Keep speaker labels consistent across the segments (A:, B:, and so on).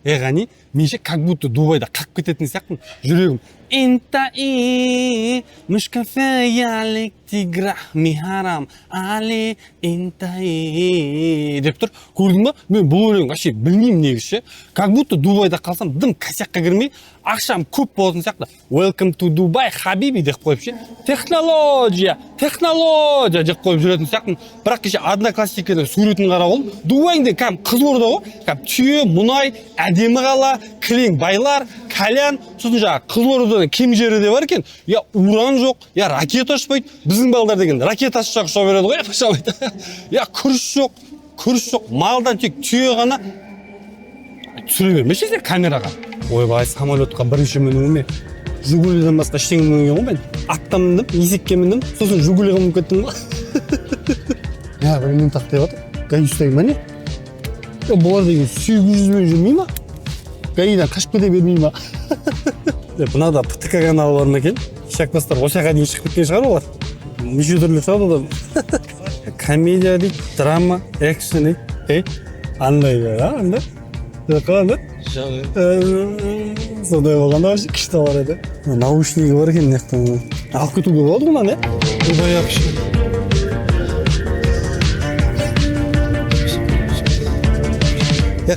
A: Ғани, менше как будто Дубайда қақып кететін сияқтымын. Жүрегім. Интаи, мушкафеялик тигра михарам али интаи деп тұр. Көрдің ба? Мен бұл өлең вообще білмеймін негізі. Как будто Дубайда қалсам, дым косякқа кірмей, ақшам көп болатын сияқты. Welcome to Dubai, хабиби деп қойып ше. Технология деп қойып жүретін сияқтымын. Бірақ кеше одноклассниктердің суретін қарап алдым. Дубайда кәм Қызылорда ғой. Кәм түйе, мұнай, әдемі қала, кілең байлар, кальян, сосын жаңа Қызылордадан кем жері де бар екен. Я уран жоқ, я ракета ұшпайды. Біздің балдар деген ракета ұшақ ұша береді ғой, пашалайды. Я күріш жоқ, малдан тек түйе ғана. Түсіре бермеші сен камераға. Ойбай, самолетқа бірінші мінуіме Жигулиден басқа ештеңе мінген ғой мен. Атқа міндім, есекке міндім, сосын Жигулиға мініп кеттім ғой. Я бір мен тақтай жатыр. Гаи ұстайды ма не? Бұлар деген 800-мен жүрмей ма? Гаидан қашып кете бермей ма? Бұнада ПТК каналы бар ма екен? Шақпастар ошаға дейін шығып кеткен шығар олар. Неше түрлі шығады одан. Комедия дейді, драма, экшн дейді. Андай да, андай. Қаландай? Сондай болғанда вообще күшті бар еді. Наушнигі бар екен нектен. Алып кетуге болады ғына не? Құдай апшы.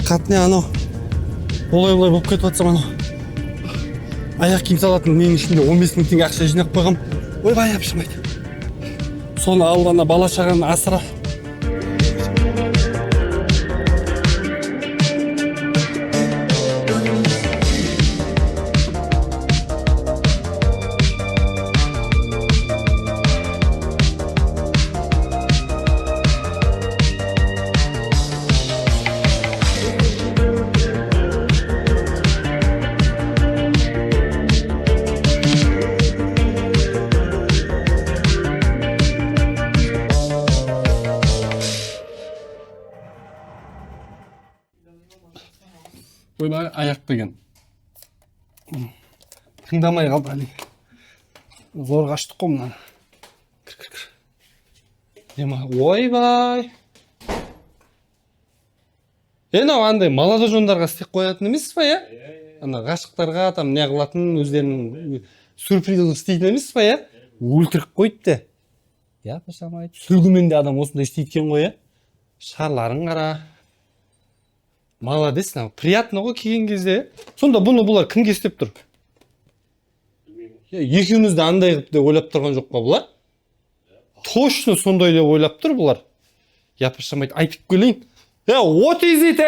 A: Қатыне анау. Олай болып кетіп атсам анау. Аяқ киім салатын менің ішінде 15 мың теңге ақша жинап қойғам. Ойбай апшымайды. Соны алғанда бала шағаны асыра. Ойбай, аяқ деген. Тыңдамай қалды әлі. Зор қаштық қой мұнан. Кір. Ойбай. Енау андай молодожондарға істеп қоятын емес па, я? Ана ғашықтарға там не қылатын өздерінің сюрпризін істейтін емес па, я? Өлтіріп қойды де. Я пашамайды. Сүлгімен де адам осындай істейткен ғой, я? Шарларын қара. Молодец, приятно ғой келген кезде. Сонда бұлар кімге істеп тұр? Екеумізді андай қып деп ойлап тұрған жоқ па бұлар? Точно сондай деп ойлап тұр бұлар. Япыршамайды, айтып келейін. What is it,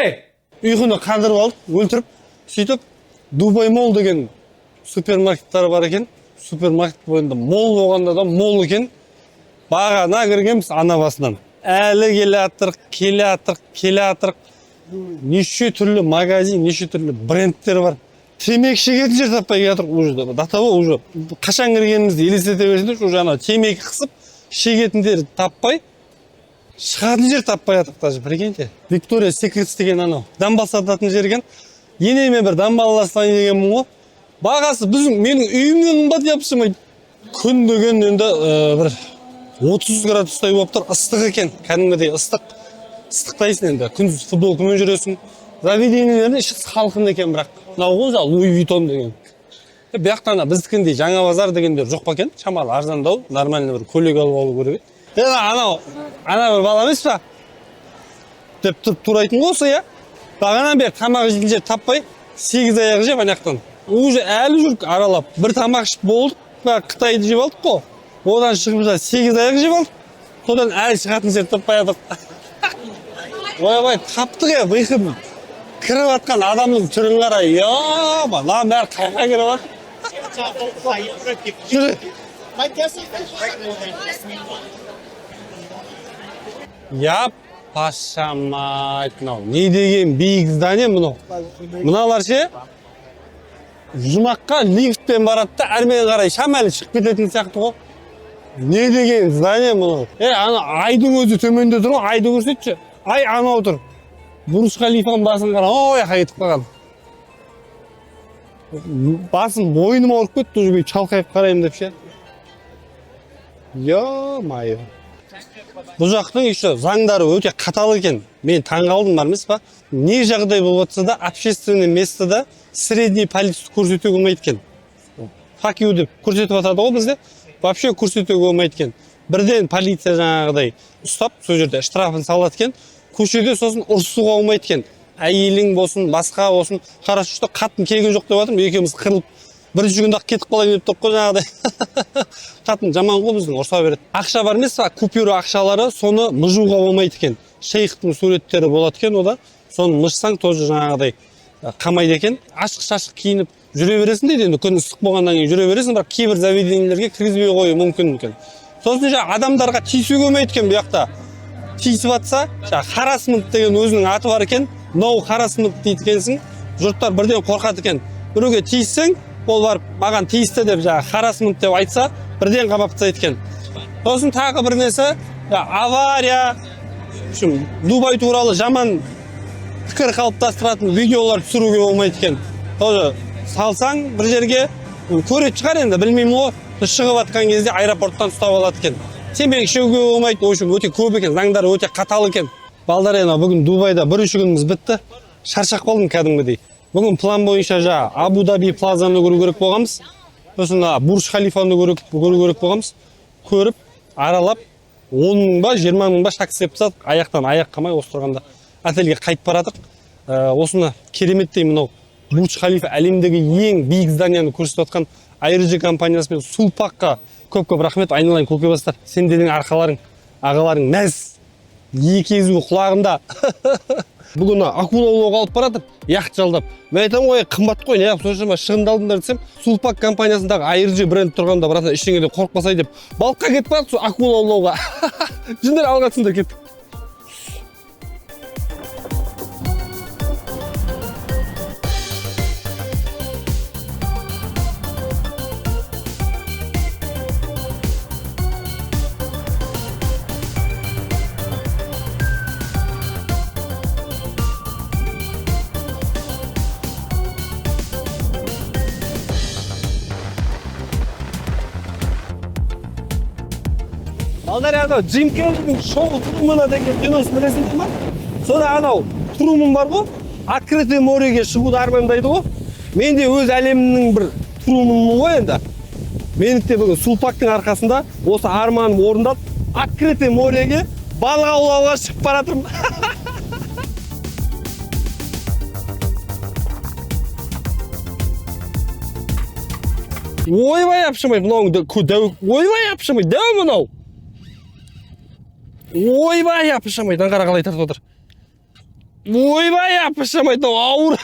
A: Үйхіні қандырып алып, өлтіріп, сөйтіп, Дубай Мол деген супермаркеттар бар екен. Супермаркет бойында мол болғанда да мол екен. Бағана кіргенбіз ана басынан. Әлі келе атырық. Неше түрлі магазин, неше түрлі брендтер бар. Темекі шегетін жер таппай жатыр уже. Датаба уже. Қашан кіргенімізді елестете берсеңдер, уже ана темекі қысып, шегетіндер таппай, шығатын жер таппай жатыр даже, прикиньте. Виктория Секретс деген анау. Дамбал сататын жер екен. Енемен бір дамбалластан дегенмін ғой. Бағасы менің үйімнен қымбат yapışмайды. Күн деген енді бір 30 градустай болып тұр, ыстық екен. Кәдімгідей ыстықтайсың енді. Күндіз футболкамен жүресің. Заведениелерінде іші халқын екен, бірақ мынау ғой Луи Витон деген. Бұяқтан біздікіндей жаңа базар дегендер жоқ па екен? Шамалы арзандау, нормальный бір көйлек алып алу керек. Ана бір бала емес па? Деп тұрып турайтын болса, я? Бағанан бері тамақ жейтін жер таппай, 8 аяқ жеп анаяқтан. Уже әлі жүріп аралап. Бір тамақ ішіп болдық, Қытайды жеп алдық қой. Одан шығып 8 аяқ жеп алдық. Содан әлі шығатын жер таппай жатыр. Ойбай, таптық я, бұйқым. Кіріп атқан адамның түрін қара. Йоба, lan бәрі қайқа кіріп ат. Жүрі. Яп, пашамайт мынау. Не деген биік здание мынау. Мыналар ше? Жұмаққа лифтпен барады да, әрмен қарай шамалы шығып кететін сияқты ғой. Не деген здание мынау. Ана айдың өзі төменде тұр ғой, айды көрсетші. Ай анау тұр. Бурж Халифаның басын қара, ой қайтып қалған. Басым мойным ауырып кетті, уже чалқайып қарайым деп ше. Йо-майо. Бұл жақтың еще заңдары өте қатал екен. Мен таңғалдым бар емес па? Не жағдай болып жатса да, общественный местода средний полицию көрсетуге болмайды екен. Fuck you деп көрсетіп жатады ғой бізде. Вообще көрсетуге болмайды екен. Бірден полиция жаңағыдай ұстап, сол жерде штрафын салады екен. Көшеде сосын ұрысуға болмайды екен. Әйелің болсын, басқа болсын, қарашы что қатын келген жоқ деп жатырмын. Екеуміз қырылып бірінші күнде кетіп қалайын деп тұрық қой жаңағыдай. Қатын жаман ғой біздің, ұрса береді. Ақша бар емес па? Купюра ақшалары, соны мыжуға болмайды екен. Шейхтің суреттері болады екен, ода. Соны мыжсаң тоже жаңағыдай қамайды екен. Ашық-шашық киініп жүре бересің дейді, енді күн ыстық болғаннан кейін жүре бересің, бірақ кейбір заведениелерге кіргізбей қою мүмкін екен. Сосын адамдарға тиісуге болмайды екен, бұл жақта. Тиісіп жатса, харасмент деген өзінің аты бар екен. No harassment дейді екенсің. Жұрттар бірден қорқады екен. Біреуге тиіссең, ол барып маған тиісті деп harassment деп айтса, бірден қамап тастайды екен. Сосын тағы бір нәрсе, авария, Дубай туралы жаман пікір қалыптастыратын видеолар түсіруге болмайды екен. Тоже салсаң бір жерге көретін шығар енді, білмеймін ғой. Біз шығып жатқан кезде аэропорттан ұстап алады екен. Темекі шегуге болмайды, в общем, өте көп екен, заңдары өте қатал екен. Балдар, бүгін Дубайда бірінші күніміз бітті. Шаршап қалдым кәдімгідей. Бүгін план бойынша Абу Даби плазаны көру керек болғанбыз. Сосын Бурж Халифаны көру керек болғанбыз. Көріп, аралап, 10 мың ба, 20 мың ба шақсы епсат, аяқтан аяқ қамай осы тұрғанда отельге қайтып барадық. Осыны кереметтей мынау Бурж Халифа әлемдегі ең биік зданияны көрсетіп жатқан IRG компаниясымен Сулпаққа көп-көп рахмет. Айналайын көкебастар. Сендердің арқаларың, ағаларың мәз. Екі езу құлағымда. Бүгін акула аулауға алып баратыр, яхт жалдап. Мен айтамын ғой, қымбат қой, неғып соншама шығындалдыңдар десем, Сулпак компаниясындағы IRG бренд тұрғанда баратыр, ештеңеден қорықпасай деп, балыққа кетіп барады, сол акула аулауға. Жүндер алғатсыңдар кеттік. Балдар, Джим Керридің шоу Трумана деген киносын білесіңдер ма? Сонда анау Труман бар ғой, открытый мореге шығуды армандайды ғой. Мен де өз әлемінің бір Труманмын ғой енді. Мен де бүгін Сулпактың арқасында осы арманым орындалып, открытый мореге балық аулауға шығып баратырмын. Ойбай апшымай, мынауыңды ойбай апшымай, дәу мынау. Ойбай апшымай, даңғара қалай тартып отыр. Ойбай апшымай, ауыр.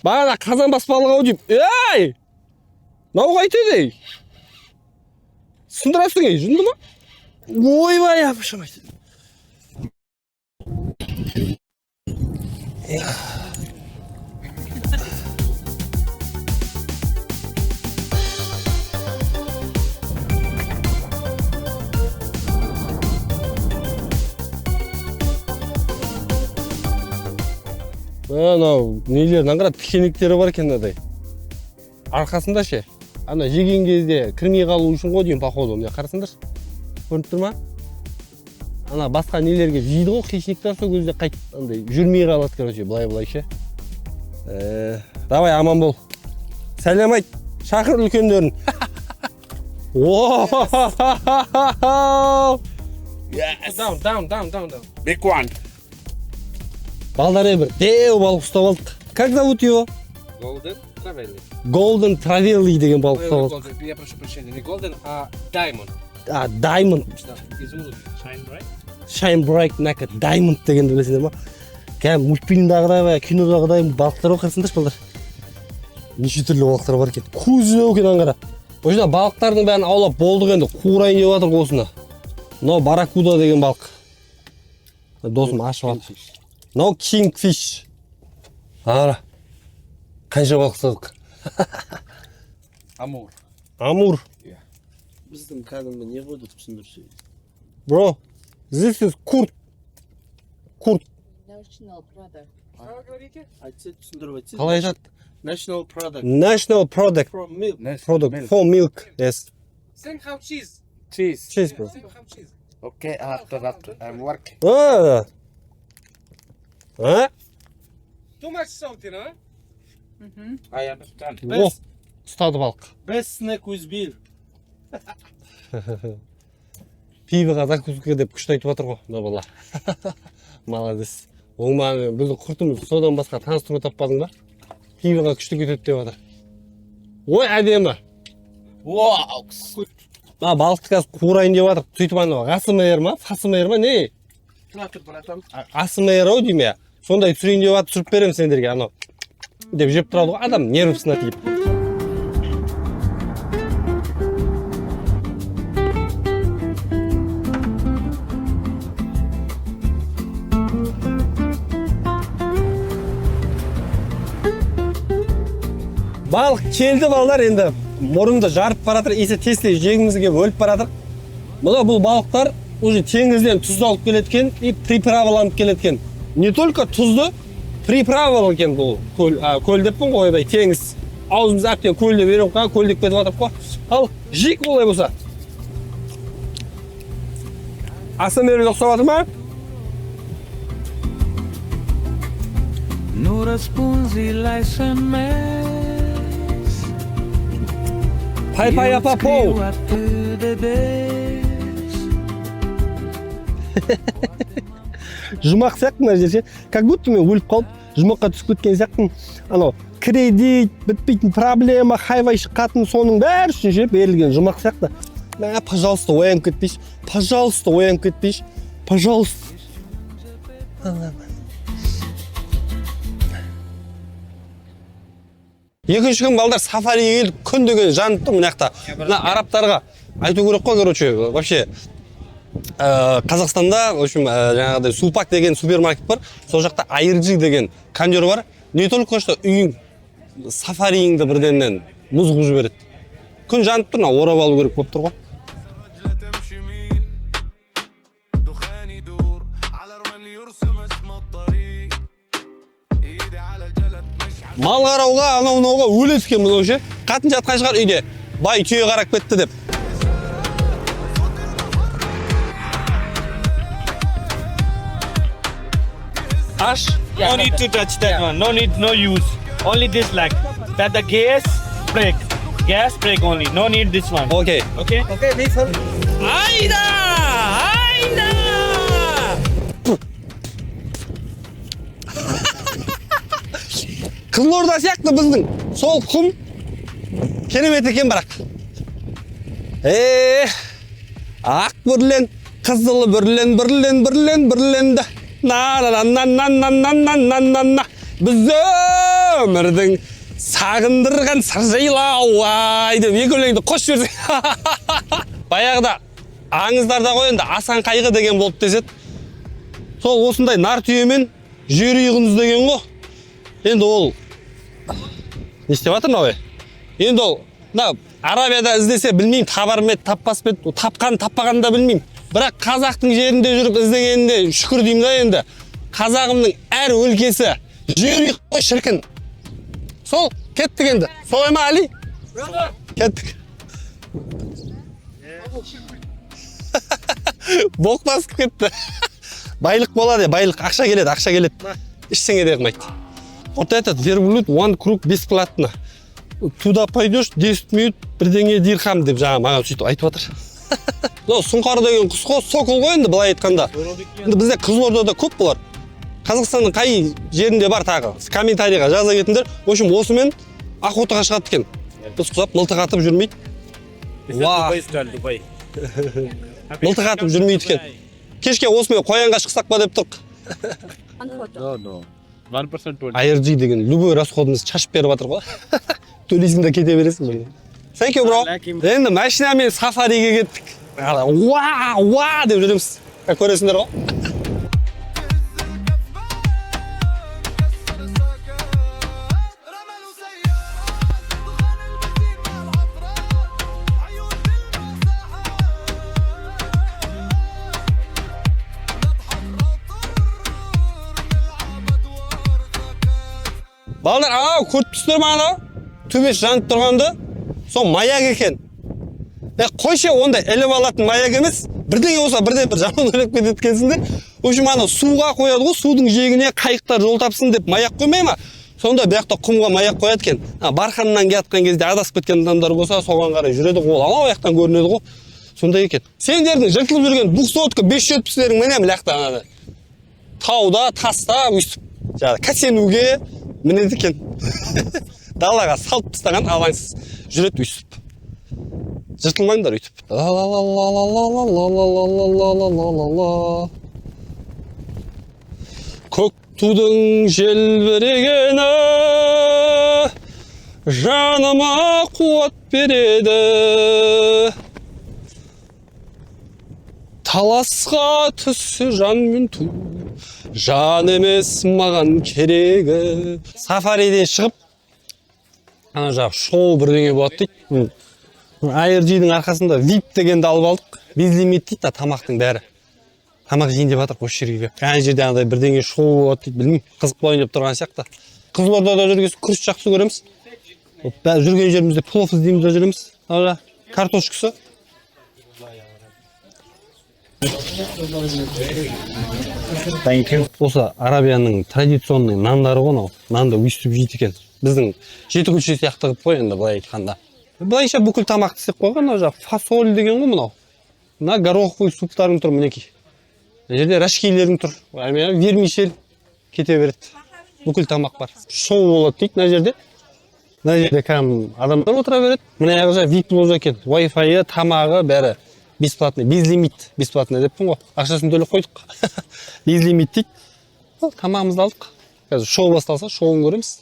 A: Бағана қазан бас балығы ау дейіп. Ей! Нау қайтеді ей? Сындырасың ей, жүнді ма? Ойбай апшымай. Анау нелерін аңғырат, тікенектері бар екен адай. Арқасында ше, ана жеген кезде кірмей қалу үшін ғой дейін походу. Міне қарасыңдаршы. Көрініп тұр ма? Ана басқа нелерге жейді ғой, хищниктер сол кезде қайтып андай жүрмей қалады, короче, былай ше. Давай аман бол. Сәлем айт. Шақыр үлкендерін.
B: Yes. Down. Big one.
A: Балдар, бір деу балық ұстап алдық. Как зовут его?
B: Golden Traveling.
A: Golden Traveling деген балық ұстап алдық.
B: Я прошу прощения, не Golden, а Diamond.
A: Diamond.
B: Изумруд. Shine bright.
A: Shine bright, нака Diamond дегенді білесіңдер ма? Кәдімгі мультфильмдағыдай, кинодағыдай балықтар оқырсыңдаршы балдар. Неше түрлі балықтар бар екен. Көзі екен аңғара. Осында балықтардың бәрін аулап болдық енді, қуырайын деп жатыр осыны. Мынау барракуда деген балық. Досым ашып алды. Мынау kingfish. Ара. Қанша балық ұстадық?
B: Амур.
A: Амур.
C: Біздің кәдімгі не қойды түсіндірсе.
A: Bro, this is kurd.
D: National product.
B: Что говорите?
C: Айтса түсіндіріп айтса.
A: Қалай айтады?
C: National product.
A: National product.
C: From milk.
A: Product for milk. Yes.
B: Same how cheese.
A: Cheese, bro.
B: Same how cheese.
C: Okay, after. I'm working.
A: Ha? Ha?
B: Too much salt, you know?
C: I understand.
A: О, ұстады балық.
C: Best snack with beer.
A: Пиваға закуска деп күшті айтып жатыр ғой, бала. Молодец. Оңманы біздің құртымыз содан басқа таныстыру таппадың ба? Пиваға күшті кетеді деп жатыр. Ой, әдемі.
C: Wow.
A: Балықты қазір қуырайын деп жатыр. Сөйтіп анау ASMR ма, FASMR ма, не? ASMR ау деймін я. Сондай түсірейін деп жатыр, түсіріп беремін сендерге анау. Деп жеп тұрады ғой, адам нервісіне тиіп. Балық келді балалар, енді мұрынды жарып баратыр, иісі тез-тез жегімізге өліп баратыр. Бұл балықтар уже теңізден тұзды алып келеткен и приправаланып келеткен. Не только тұзды, приправал екен бұл көл деппін ғой, теңіз. Аузымыз әптен көлде берем қа, көлдеп кетіп жатыр қой. Ал жейік олай болса. ASMR ұқсап жатыр ма?
D: Nu răspunzi la SMS.
A: Pay apa po.
D: Atât de des.
A: Жұмақ сияқты мына жерде. Как будто мен өліп қалып, жұмаққа түсіп кеткен сияқтымын. Анау кредит, бітпейтін проблема, хайвай шыққатын соның бәрі үшін ше берілген жұмақ сияқты. Пожалуйста, оянып кетпейші. Пожалуйста, оянып кетпейші. Пожалуйста. Екінші күн балдар сафариге келіп күн деген жанып тұр мына жақта. Мына арабтарға айту керек қой, короче, вообще Қазақстанда, в общем, жаңағыдай Супак деген супермаркет бар. Сол жақта Айыржи деген кондер бар. Не только что үйің сафариіңді бірденнен мұз қылып жібереді. Күн жанып тұр, орап алу керек болып тұр ғой. Мал қарауға, анау-мынауға өлескен бұл ше. Қатын жатқан шығар үйде. Бай түйе қарап кетті деп. Аш?
E: No need to touch that one. No need, no use. Only this like that the gas brake. Gas brake only. No need this one.
A: Окей.
E: Okay?
C: Okay, listen.
A: Айда! Айда! Қызылорда сияқты біздің сол құм керемет екен бірақ. Ақ бүрлен, қызыл бүрленді. На-на-на-на-на-на-на-на-на-на. Біз өмірдің сағындырған саржайлау ай деп екі өлеңді қош берсең. Баяғыда аңыздарда ғой енді асан қайғы деген болып деседі. Сол осындай нар түйемен жер үйғыныз деген ғой. Енді ол не істеп жатыр мынау? Енді ол Арабияда іздесе білмеймін, табар ма еді, таппас па еді, тапқан таппағанын да білмеймін. Бірақ қазақтың жерінде жүріп іздегенінде шүкір деймін да енді. Қазағымның әр өлкесі жер үйқой шіркін. Сол кеттік енді. Солай ма, Али? Кеттік. Боқ басып кетті. Байлық болады, байлық, ақша келеді. Ештеңе де қылмайды. Вот этот верблюд one круг бесплатно. Туда пойдешь 10 минут бірдеңе дирхам деп жаңа маған сөйтіп айтып жатыр. Сұңқар деген құс қой, сокол ғой енді былай айтқанда. Енді бізде Қызылордада көп бұлар. Қазақстанның қай жерінде бар тағы? Комментарийға жаза кетіңдер. В общем, осымен охотаға шығады екен. Біз құсап мылтық атып жүрмейді. Мылтық атып жүрмейді екен. Кешке осымен қоянға шықсақ па деп тұрқ.
C: No.
E: 1% told.
A: Айыржи деген любой расходымыз шашып беріп жатыр ғой. Төлейсің де кете бересің. Thank you, bro. Енді машинамен сафариге кеттік. Уа деп жүреміз. Көресіңдер ғой. Балдар, көріп түстер мағына, төбес жанып тұрғанды, сол маяк екен. Қойшы ондай іліп алатын маяк емес, Бірдеңе болса бірде бір жаман ойлап кетеді екенсіңдер. В общем, ана суға қояды ғой, судың жиегіне қайықтар жол тапсын деп маяк қоймай ма? Сонда бұл жақта құмға маяк қояды екен. Барханнан келатқан кезде адасып кеткен адамдар болса, соған қарай жүреді ғой. Анау жақтан көрінеді ғой. Сондай екен. Сендердің жыртылып жүрген буксотка 570-лерің міне млақта анада. Тауда, таста, өйстіп. Жаңағы кәсенуге мінеді екен. Далаға салып тастаған алаңсыз жүреді өйстіп. Жыртылмаңдар өйтіп. Көк тудың желбірегені жаныма қуат береді. Таласқа түсі жан мен ту, жан емес маған керегі. Сафариден шығып, ана жағы шоу бірдеңе болады дейді. IRG-дің арқасында VIP дегенді алып алдық. Безлимит дейді, тамақтың бәрі. Тамақ жейін деп жатыр осы жерге. Ана жерде андай бірдеңе шоу болады дейді, білмеймін. Қызық болайын деп тұрған сияқты. Қызылордада жүргенде күріш жақсы көреміз. Жүрген жерімізде плов іздейміз де жүреміз. Ана картошкасы. Осы Арабияның традиционный нандары ғой, нанды өйстіп жейді екен. Біздің жеті күлше сияқты қылып қой енді былай айтқанда. Былайша бүкіл тамақты істеп қойған, мына жақ фасоль деген ғой мынау. Мына гороховый суптарың тұр мінекей. Мына жерде рашкилерің тұр. Вермишель кете береді. Бүкіл тамақ бар. Шоу болады дейді мына жерде. Мына жерде адамдар отыра береді. Мына жағы VIP ложа екен. Wi-Fi, тамағы бәрі бесплатный, безлимит бесплатный деппін ғой. Ақшасын төлеп қойдық. Безлимит дейді. Тамағымызды алдық. Қазір шоу басталса, шоуын көреміз.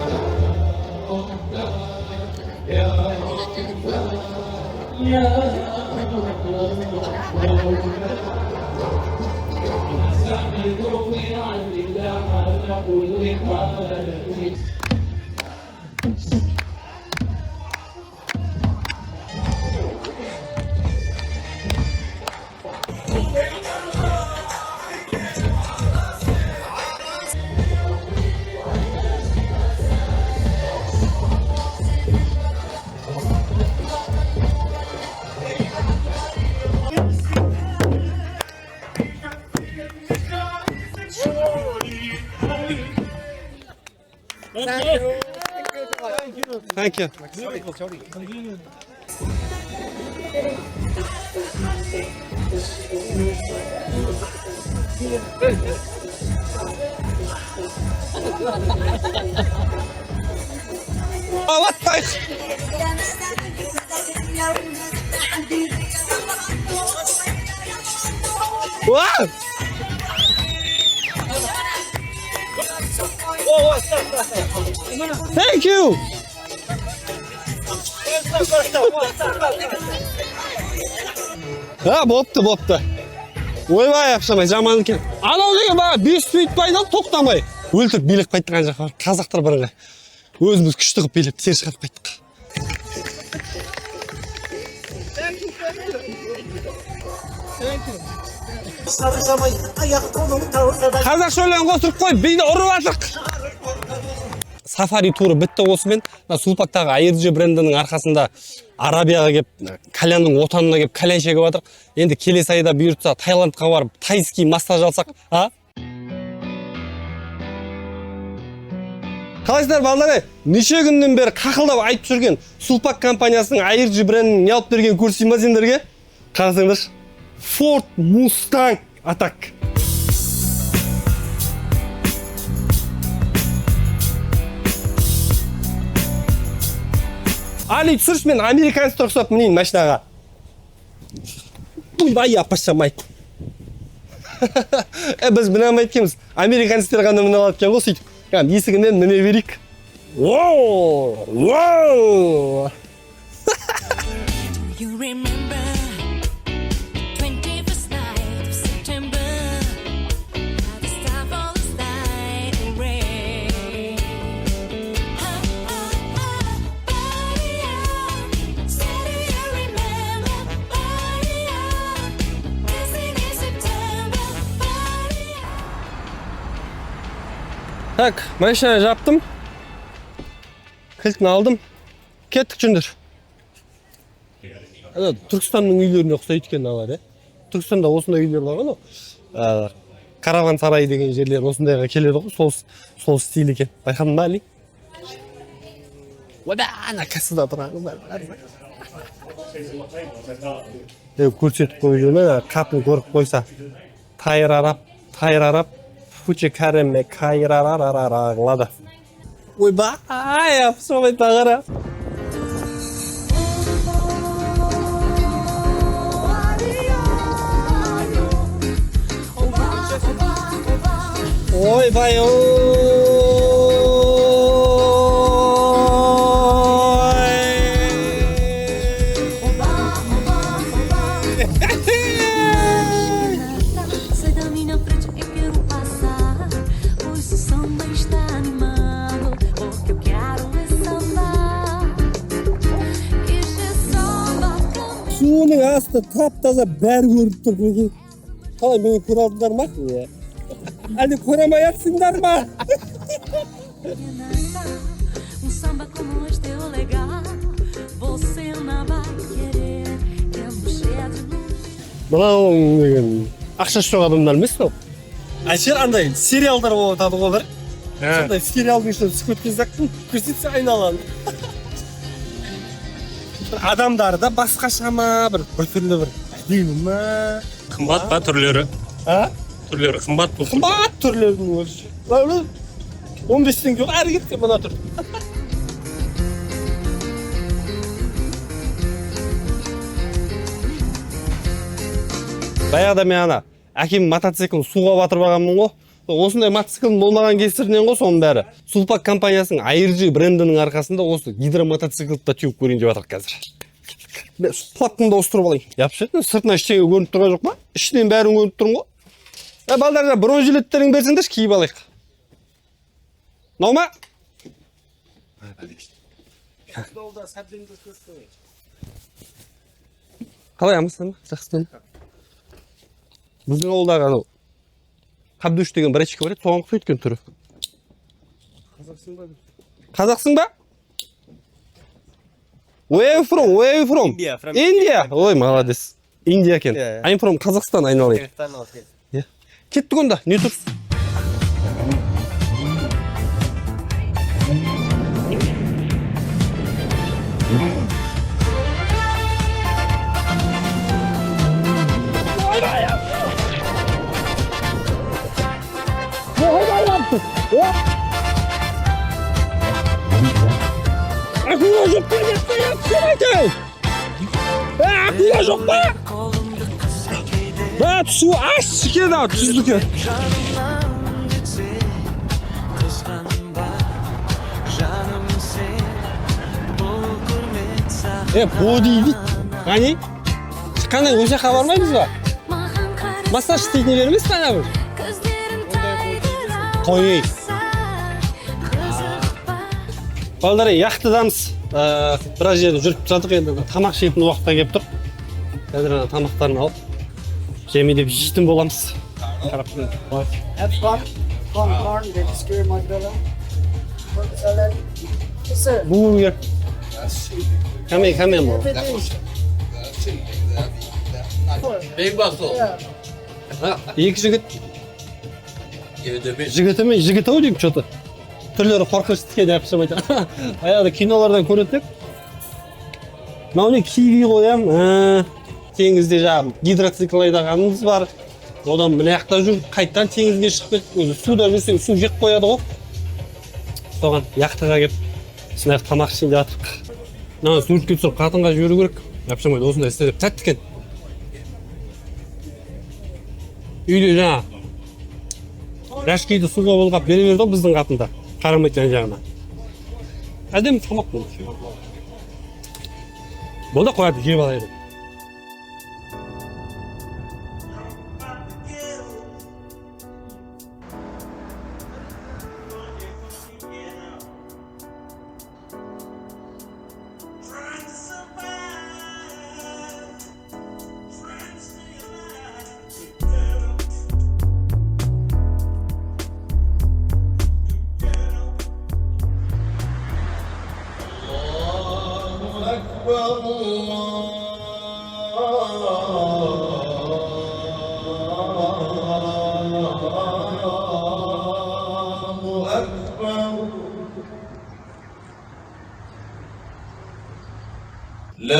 A: Thank you. Oh, what the? Wow! Thank you. Ha, boptu. Ойбай ақшамай жаман екен. Анау деген баға 5 минут пайдал тоқтамай. Өлтіріп билік қайттырған жаққа қазақтар бірыңғай. Өзіміз күшті қып билеп тер шығарып қайттық. Қазақша өлең қосып қой, бейді ұрып атық. Сафари туры бітті осымен. Сулпактағы IRG брендінің арқасында Арабияға кеп, кальянның отанына кеп, кальян шегіп атыр. Енді келесі айда бұйыртса Таиландқа барып, тайский массаж алсақ, а? Қалайсыздар балдары? Неше күннен бері қақылдап айтып жүрген Сулпак компаниясының IRG брендінің не алып берген көрсей ма сендерге? Қарасаңдар. Ford Mustang Attack. Али, түсірші мен американцы тұрқсап мінейін машинаға. Бұйбай апашамай. Біз мінамай еткенбіз. Американцтер ғана міне алады екен ғой сөйтіп. Есігінен міне берейік. Воу! Так, машина жаптым. Кілтін алдым. Кеттік жүндір. Түркістанның үйлеріне ұқсайды екен алар, Түркістанда осындай үйлер бар ғой. Караван сарайы деген жерлер осындайға келеді ғой. Сол стиль екен. Байқадың ба, Али? Ода, ана кассада тұрған қыздар. Көрсетіп қойып жүрме, қатын көріп қойса. Тайрарап, фуче кәреме қайрарарараралады. Ойбай, солай тағыра. Ойбай,
F: Sai da minha frente, eu quero passar. Pois o samba está animado. O que eu quero é sambar. Este samba caminho.
A: Суының асты тап-таза бәрі көріп тұр. Қалай мені көре алдыңдар ма? Әлде көре алмай жатсыңдар ма?
F: Samba como este é legal. Você não vai querer. Eu não cheia de
A: Мынау деген ақша жоқ адамдар емес пе? Әшер андай сериалдар болып жатады ғой бір. Сондай сериалдың ішіне түсіп кеткен заттың көрсетсе айналады. Адамдары да басқаша ма, бір түрлі бір әдемі ма?
E: Қымбат па түрлері? Түрлері қымбат бұл.
A: Қымбат түрлердің өзі. 15 теңге жоқ, әрі кетсе мына тұр. Баяғыда мен ана әкем мотоциклін суға батырып алғанмын ғой. Осындай мотоциклдің болмаған кесірінен ғой соның бәрі. Сулпак компаниясының IRG брендінің арқасында осы гидромотоциклді да теуіп көрейін деп жатыр қазір. Мен платканы да ауыстырып алайын. Япшы, сыртынан ештеңе көрініп тұрған жоқ па? Ішінен бәрін көрініп тұрмын ғой. Балдарда бронежилеттерін берсеңдерші, киіп алайық. Мынау ма? Қалай амыстан ба? Жақсыдан. Біздің ауылдағы анау Қабдөш деген бір әчке бар еді, соған ұқсайды екен түрі. Қазақсың ба? Where you from?
G: India, from
A: India. Ой, молодец. Индия екен. I'm from Қазақстан айналайын. Кеттік онда, не тұрсыз? Akula жоқ па? Akula жоқ па? Ba su aşk da tuzluk. Bu değil. Hani? Çıkanı öyle haber vermediniz mi? Masaj istediğini vermez mi abi? Koyayım. Балдары яқтыдамыз. Біраз жерде жүріп жатық енді. Тамақ жейтін уақытта келіп тұр. Қазір тамақтарын алып жемейді жейтін боламыз.
H: Have fun. Corn, they just give my brother. Salad. Yes, sir.
A: Burger. Come here, bro.
C: Big Buffalo.
A: Екі жігіт. Жігіті ау деймін, что-то. Түрлері қорқынышты деп шамайды. Аяғында кинолардан көреді. Мынау не киви қоям. Теңізде жаңағы гидроцикл айдағанымыз бар. Одан мына жақта жүр, қайттан теңізге шығып кетіп, өзі суда жүрсең, су жеп қояды ғой. Соған яқтыға келіп, сондай тамақ ішейін деп жатырмық. Мына суретке түсіріп қатынға жіберу керек. Шамайды осындай істеп тәтті екен. Үйде жаңа рәшкейді суға болғап бере берді ғой біздің қатында. Қарамайды жан-жағына. Әдемі тамақ болды. Бұл да қояды, жеп алайын. Балдар,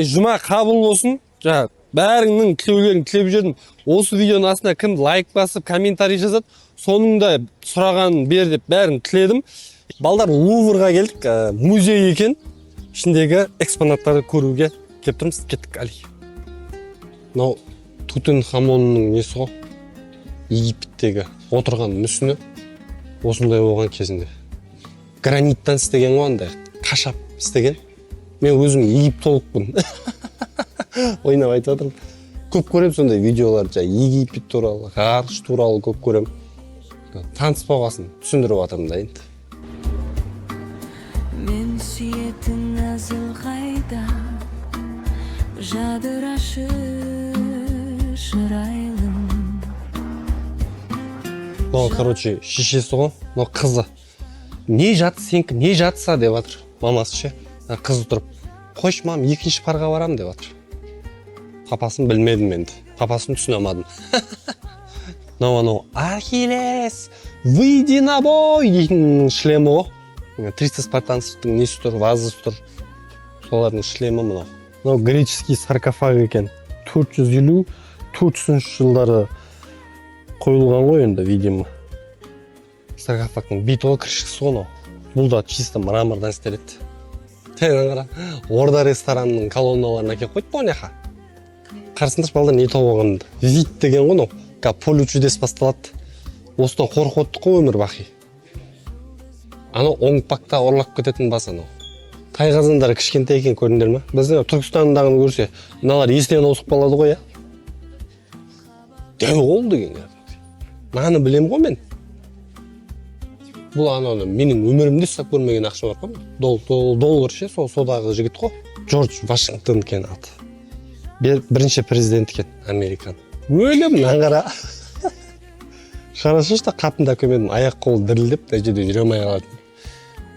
A: жұма қабыл болсын. Жаңа бәріңнің тілеулерін тілеп жүрдім. Осы видеоның астына кім лайк басып, комментарий жазады, соның да сұрағанын бер деп бәрін тіледім. Балдар, Луврға келдік, музей екен. Ішіндегі экспонаттарды көруге келіп тұрмыз. Кеттік, али. Мынау Тутанхамонның несі ғой? Египеттегі отырған мүсіні осындай болған кезінде. Граниттан істеген ғой, андай қашап істеген. Мен өзім египтологпын. Ойнап айтып жатырмын. Көп көрем сондай видеолар, Египет туралы, ғарыш туралы көп көрем. Таныспағасын түсіндіріп жатырмын да енді.
F: Мен сүйетін әзіл қайда жадырашы шырайлым.
A: Мынау, короче, шешесі ғой, мынау қызы. Не жаты сенікі, не жатса деп жатыр. Мамасы ше. Қызы тұрып, қойшы мам, екінші парға барам деп жатыр. Папасын білмедім енді. Папасын түсіне алмадым. Мынау Ахиллес, выйди на бой дейтін шлемі ғой. 300 спартанцевтың несі тұр, вазысы тұр. Солардың шлемі мынау. Мынау греческий саркофаг екен. 450-400 жылдары қойылған ғой енді, видимо. Саркофагтың битоғы кіршіксі ғой. Бұл да чисто мрамордан істеледі. Тәңір, орда ресторанның колонналарына келіп қойды бұл неқа. Қарсындаш балдар не тауып алғанды. Вид деген ғой, поле чудес басталады. Осыдан қорқып отырдық қой өмір бақи. Анау оңпақта орлап кететін бас анау. Тайқазандары кішкентай екен көрдіңдер ме? Біздің Түркістандағыны көрсе, мыналар естен осып қалады ғой, дәу қол деген. Наны білем ғой мен. Бұл анауны менің өмірімде сап көрмеген ақша бар ғой. Доллар ше, содағы жігіт қой. Джордж Вашингтон кен аты. Бірінші президент кен, Американ. Өлім, наңғара. Шарашышта қапында көмедім, аяқ қолы дірілдеп, дәжеде жүре алмай қалады.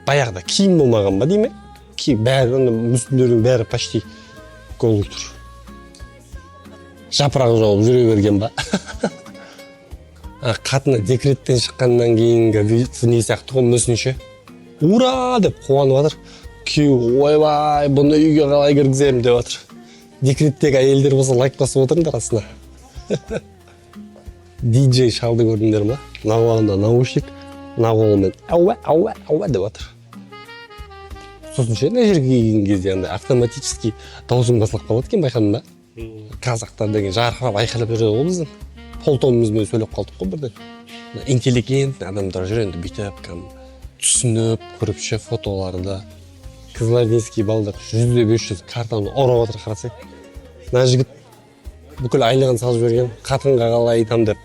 A: Баяғыда киім болмаған ба дейме? Бәрі, мүсіндердің бәрі почти голый тұр. Жапырақ жауып жүре берген ба? Қатыны декреттен шыққаннан кейінгі не сияқты ғой мүсінше. Ура деп қуанып жатыр. Күйеуі ойбай, бұны үйге қалай кіргіземін деп жатыр. Декреттегі әйелдер болса лайк басып отырыңдар астына. Диджей шалды көрдіңдер ма? Науағында наушник, науағымен ауа деп жатыр. Сосын ше, мына жерге келген кезде автоматически даусың басылып қалады екен, байқадың ба? Қазақтар деген жарқырап айқайлап жүреді ғой біздің. Полтонымызбен сөйлеп қалдық қой бірден. Интеллигент адамдар жүр енді бүйтіп, түсініп, көріп ше фотоларды. Кызылординский балдар 100-500 картаны ұрып отыр қарасай. Мына жігіт бүкіл айлығын салып жіберген, қатынға қалай айтам деп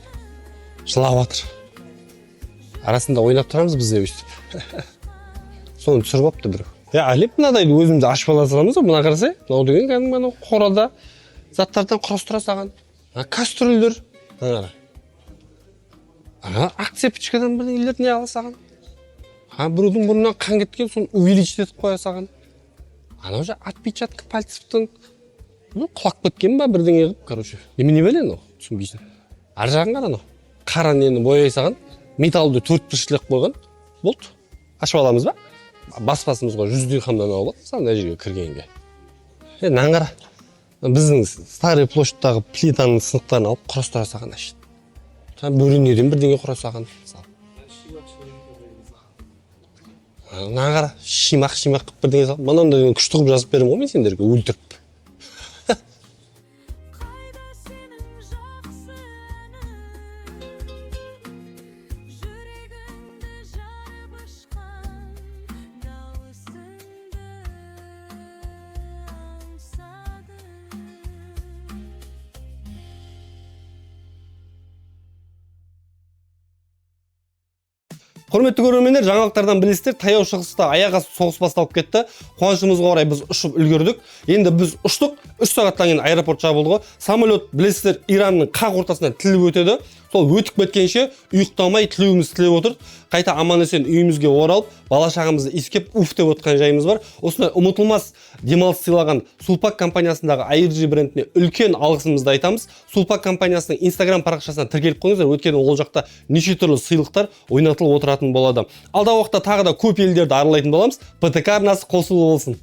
A: жылап жатыр. Арасында ойнап тұрамыз біз де өйстіп. Соны түсіріп алыпты бір. Алеп мынадайды өзімізді ашып ала саламыз ғой, мына қарасай. Мынау деген кәдімгі қорада заттардан құрастыра салған. Кастрөлдер. Акцепочкадан бірдеңелер не ала салған. Біреудің бұрыннан қан кеткен, соны увеличить етіп қоя салған. Анау же отпечатка пальцевтің құлап кеткен ба бірдеңе қылып, короче. Немене білен ол, түсінбейсің. Ар жағын қара анау. Қара нені бояй салған, металлды 4 біршілік қойған. Болды. Ашып аламыз ба? Баспасымыз ғой 100 дирхамдан алып, санда жерге кіргенге. Нан қара. Біздің старый площадьтағы плитаның сынықтарын алып құрастыра салған ашты. Бөрінеден бірдеңе құрастыра салған. Нан қара, шимақ бірдеңе салып, мұнан да күшті қып жазып берем ғой мен сендерге өлтіріп. Құрметті көрермендер, жаңалықтардан білесіздер, таяу шығыста аяқ асты соғыс басталып кетті. Қуанышымызға орай біз ұшып үлгердік. Енді біз ұштық, 3 сағаттан кейін аэропорт жабылды ғой. Самолет, білесіздер, Иранның қақ ортасынан тіліп өтеді. Сол өтіп кеткенше ұйықтамай тілеуіміз тілеп отыр. қайта аман-есен үйімізге оралып, бала-шағамызды иіскеп уф деп отқан жайымыз бар. Осындай ұмытылмас демалыс сыйлаған Sulpak компаниясындағы IRG брендіне үлкен алғысымызды айтамыз. Sulpak компаниясының Instagram парақшасына тіркеліп қойыңыздар, өйткені ол жақта неше түрлі сыйлықтар ойнатылып отыратын болады. Алдағы уақытта тағы да көп елдерді аралайтын боламыз. ПТК арнасы қосулы болсын.